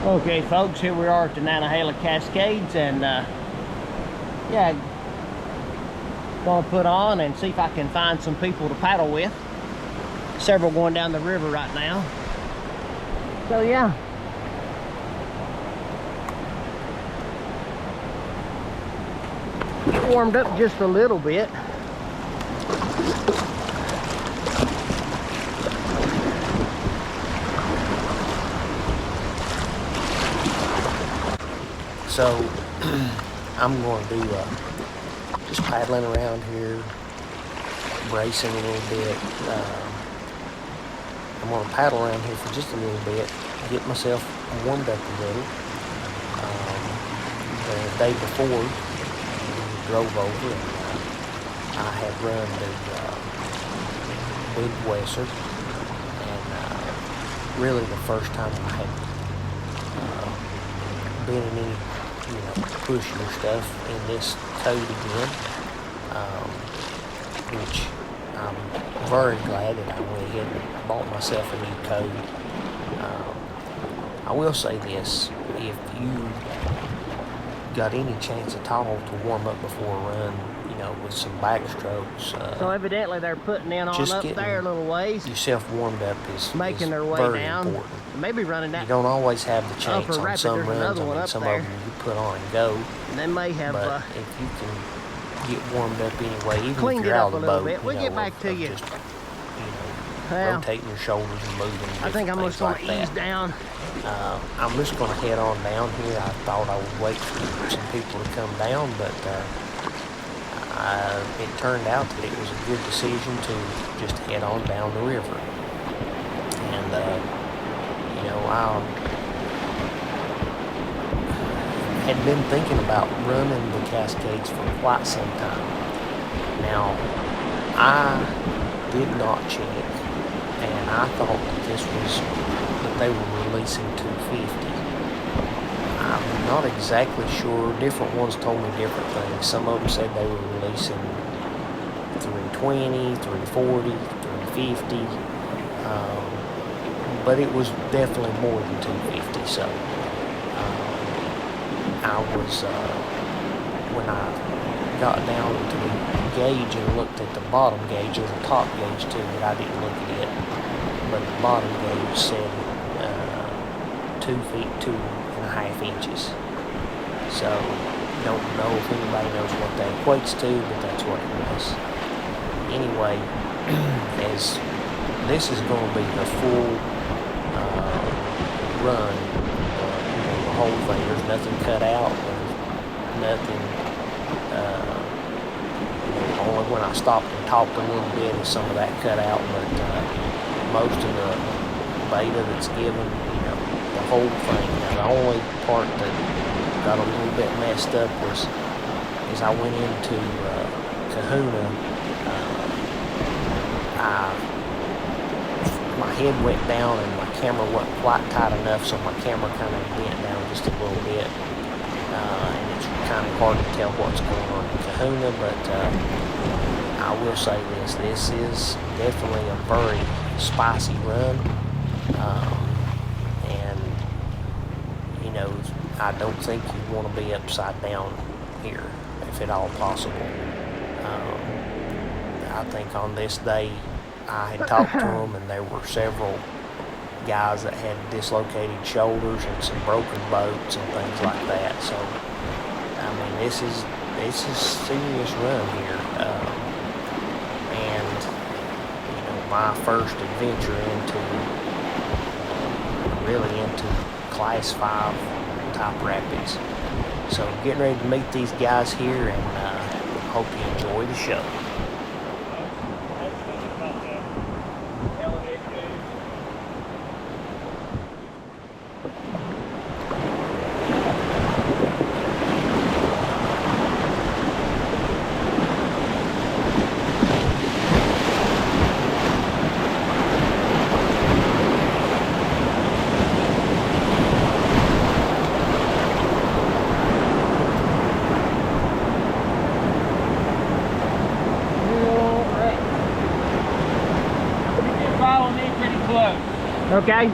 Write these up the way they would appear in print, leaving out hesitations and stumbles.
Okay, folks, here we are at the Nantahala Cascades, and yeah, gonna put on and see if I can find some people to paddle with. Several going down the river right now. So yeah. Get warmed up just a little bit. So I'm going to do just paddling around here, bracing a little bit. I'm going to paddle around here for just a little bit, get myself warmed up a little. The day before, we drove over and I had run the Big Wesser, and really the first time I had been in any pushier stuff in this code again, which I'm very glad that I went ahead and bought myself a new code. I will say this, if you got any chance at all to warm up before a run, with some backstrokes. So evidently they're putting in on up there a little ways. Yourself warmed up is making their way very down. Important. Maybe running that. You don't always have the chance on some runs. I mean, some of them you put on and go. And they may have. But if you can get warmed up anyway, even if you're out of the boat, we'll get back to you. Just, rotating your shoulders and moving. I think I'm just going to ease down. I'm just going to head on down here. I thought I would wait for some people to come down, but it turned out that it was a good decision to just head on down the river. And, I had been thinking about running the Cascades for quite some time. Now, I did not check, and I thought that they were releasing 250. I'm not exactly sure. Different ones told me different things. Some of them said they were releasing 320, 340, 350. But it was definitely more than 250. So I was, when I got down to the gauge and looked at the bottom gauge, or the top gauge too, but I didn't look at it. But the bottom gauge said 2 feet 2.5 inches. So don't know if anybody knows what that equates to, but that's what it was. Anyway, as this is going to be the full run, the whole thing. There's nothing cut out. There's nothing. Only when I stopped and talked a little bit is some of that cut out, but most of the beta that's given, the whole thing. Now, the only part that got a little bit messed up was as I went into Kahuna, my head went down and my camera wasn't quite tight enough, so my camera kind of bent down just a little bit. And it's kind of hard to tell what's going on in Kahuna, but I will say this is definitely a very spicy run. And, I don't think you want to be upside down here, if at all possible. I think on this day, I had talked to them, and there were several guys that had dislocated shoulders and some broken boats and things like that. So, I mean, this is serious run here. And, my first adventure into Class 5 type rapids. So, getting ready to meet these guys here, and hope you enjoy the show. Okay.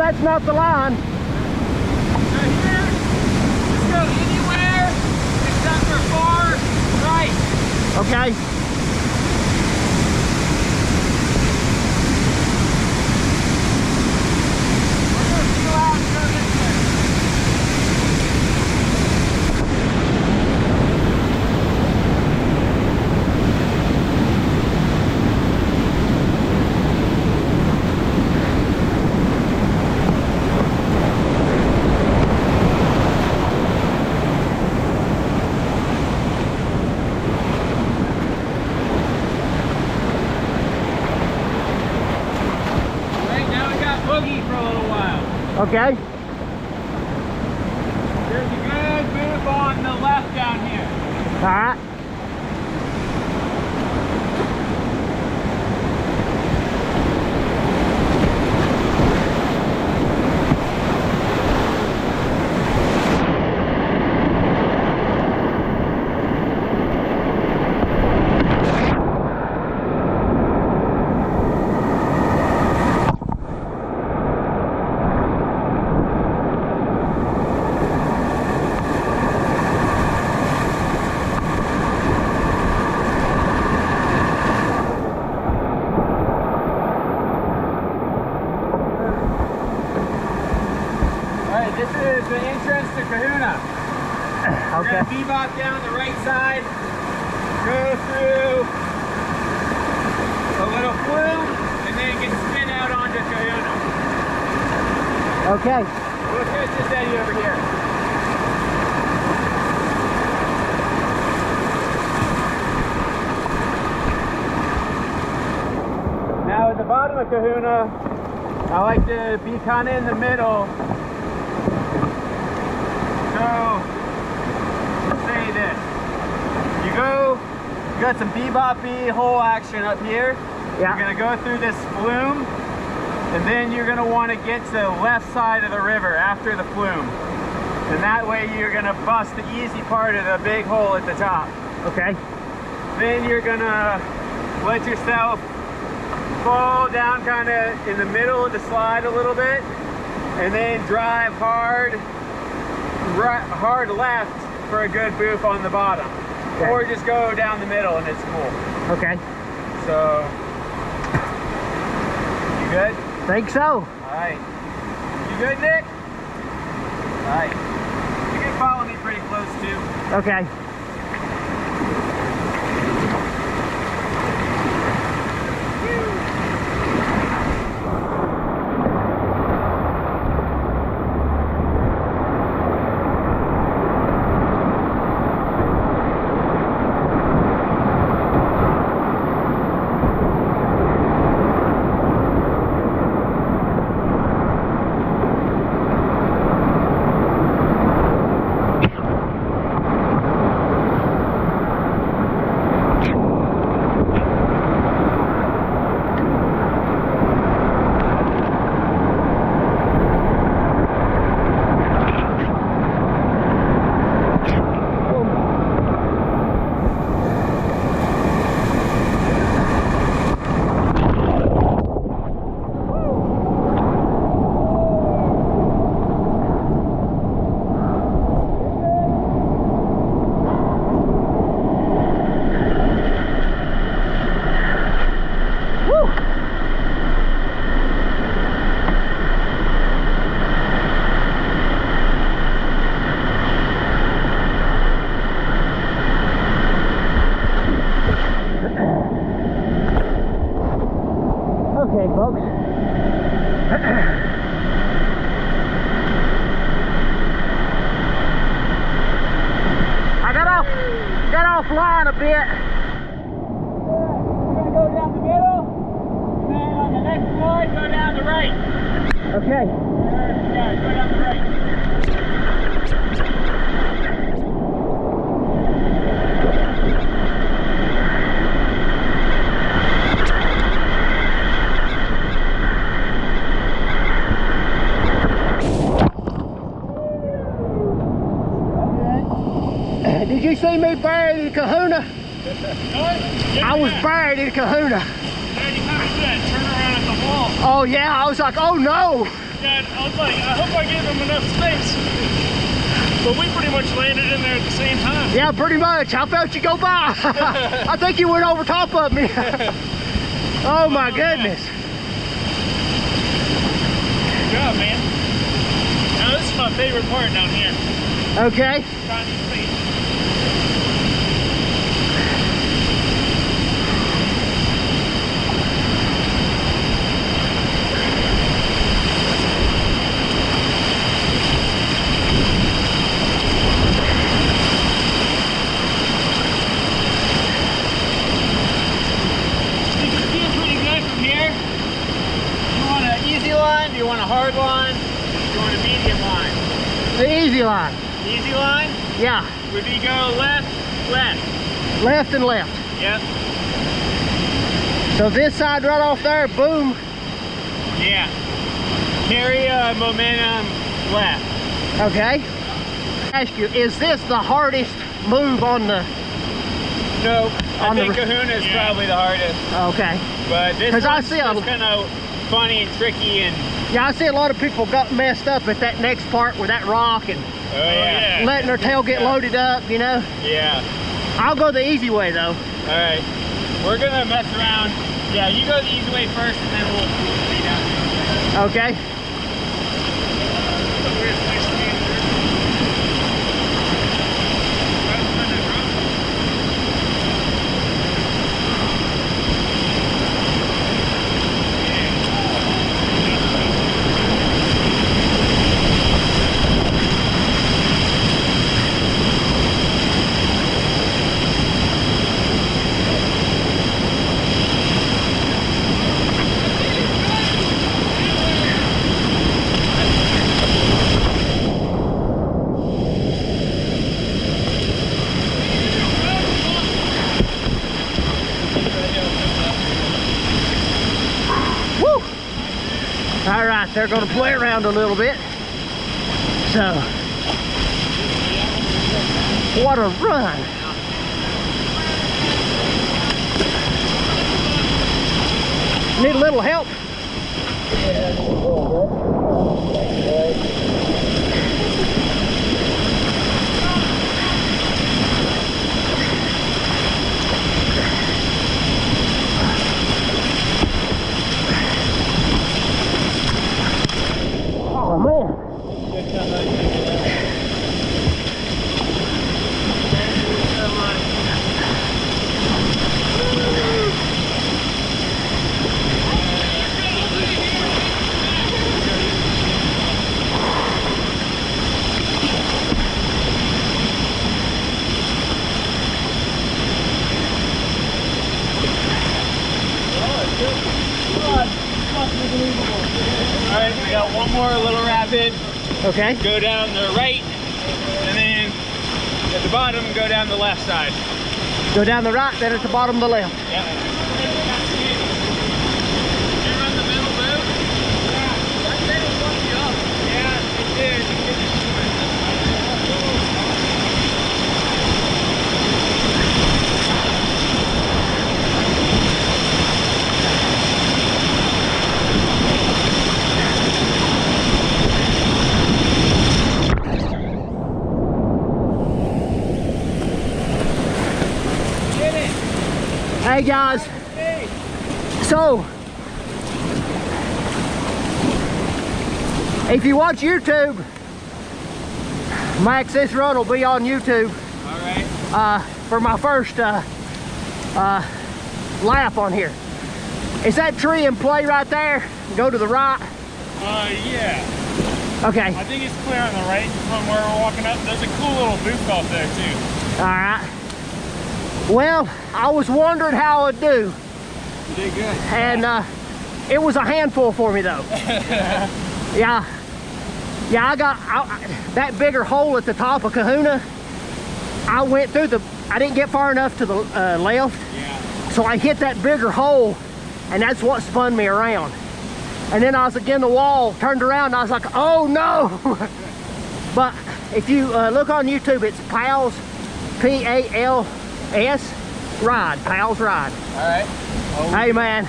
that's not the line. So here, just go anywhere except for far right. Okay. We're going to peel out and go this way. Okay. There's a good booth on the left down here. All right. This is the entrance to Kahuna. Okay. Bebop down the right side, go through a little flume, and then you can spin out onto Kahuna. Okay. We'll catch this Eddie over here. Now at the bottom of Kahuna, I like to be kind of in the middle. So, say this. You got some bebop-y hole action up here. Yeah. You're gonna go through this flume, and then you're gonna want to get to the left side of the river after the flume. And that way you're gonna bust the easy part of the big hole at the top. Okay. Then you're gonna let yourself fall down kind of in the middle of the slide a little bit, and then drive hard left for a good boof on the bottom. Okay. Or just go down the middle and it's cool. Okay. So, you good? Think so. Alright. You good, Nick? Alright. You can follow me pretty close too. Okay. Okay, folks. I got offline a bit. We're gonna go down the middle, and then on the next slide, go down the right. Okay. Yeah, go down the right. Did you see me buried in Kahuna? I was buried in Kahuna. And you kind of said, turn around at the wall. Oh yeah, I was like, oh no. Yeah, I was like, I hope I gave him enough space. But we pretty much landed in there at the same time. Yeah, pretty much. I felt you go by. I think you went over top of me. Oh my goodness. Good job, man. Now this is my favorite part down here. Okay. Trying these feet. Do you want a hard line? Do you want a medium line? The easy line. Easy line? Yeah. Would you go left, left? Left and left. Yep. So this side right off there, boom. Yeah. Carry momentum left. Okay. Ask you, is this the hardest move on the? No, I think Kahuna is probably the hardest. Okay. But this one's I see just kind of funny and tricky and. Yeah, I see a lot of people got messed up at that next part with that rock and letting their tail get loaded up, you know? Yeah. I'll go the easy way though. All right. We're gonna mess around. Yeah, you go the easy way first and then we'll see down. Okay. All right, they're going to play around a little bit. So, what a run. Need a little help? Oh man. All right, we got one more little rapid. Okay. Go down the right, and then at the bottom, go down the left side. Go down the right, then at the bottom of the left. Yep. Did you run the middle move? Yeah. I said it fucked you up. Yeah, it did. Hey guys, so if you watch YouTube, Max, this run will be on YouTube. All right. For my first lap on here. Is that tree in play right there? Go to the right. Yeah. Okay. I think it's clear on the right from where we're walking up. There's a cool little booth off there too. All right. Well, I was wondering how I'd do. You did good. And it was a handful for me though. Yeah. Yeah, I got that bigger hole at the top of Kahuna. I went through I didn't get far enough to the left. Yeah. So I hit that bigger hole and that's what spun me around. And then I was against the wall, turned around and I was like, oh no. But if you look on YouTube, it's P.A.L.S, P.A.L.S ride, P.A.L.S ride. All right. Hey man,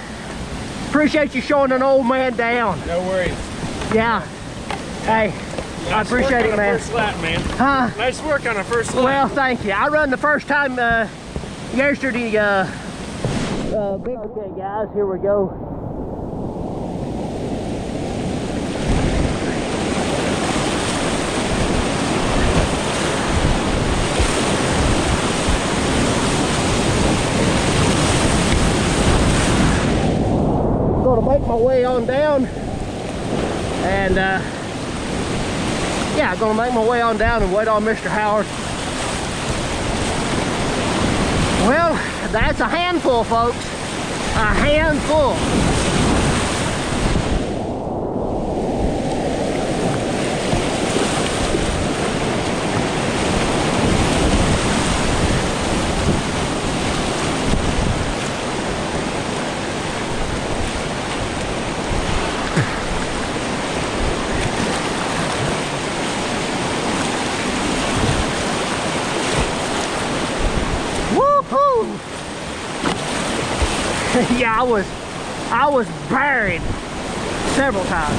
appreciate you showing an old man down. No worries. Yeah. Hey, I appreciate it, man. First lap, man. Huh? Nice work on the first lap. Well, thank you. I run the first time yesterday. Okay, guys, here we go. Gonna make my way on down, and yeah, gonna make my way on down and wait on Mr. Howard. Well, that's a handful, folks. A handful. Yeah, I was buried several times.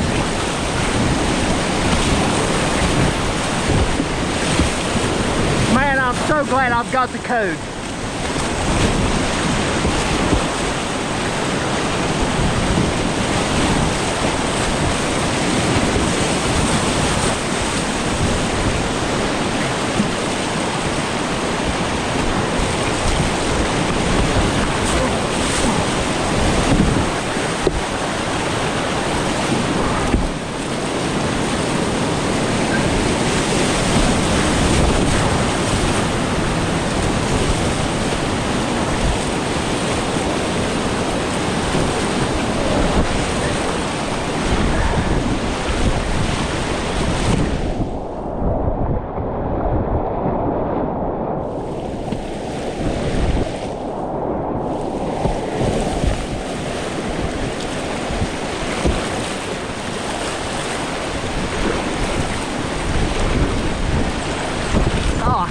Man, I'm so glad I've got the code.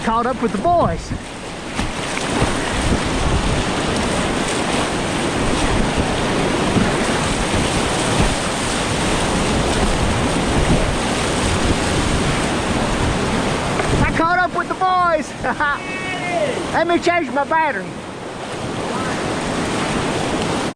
Caught up with the boys. I caught up with the boys. Let me change my battery.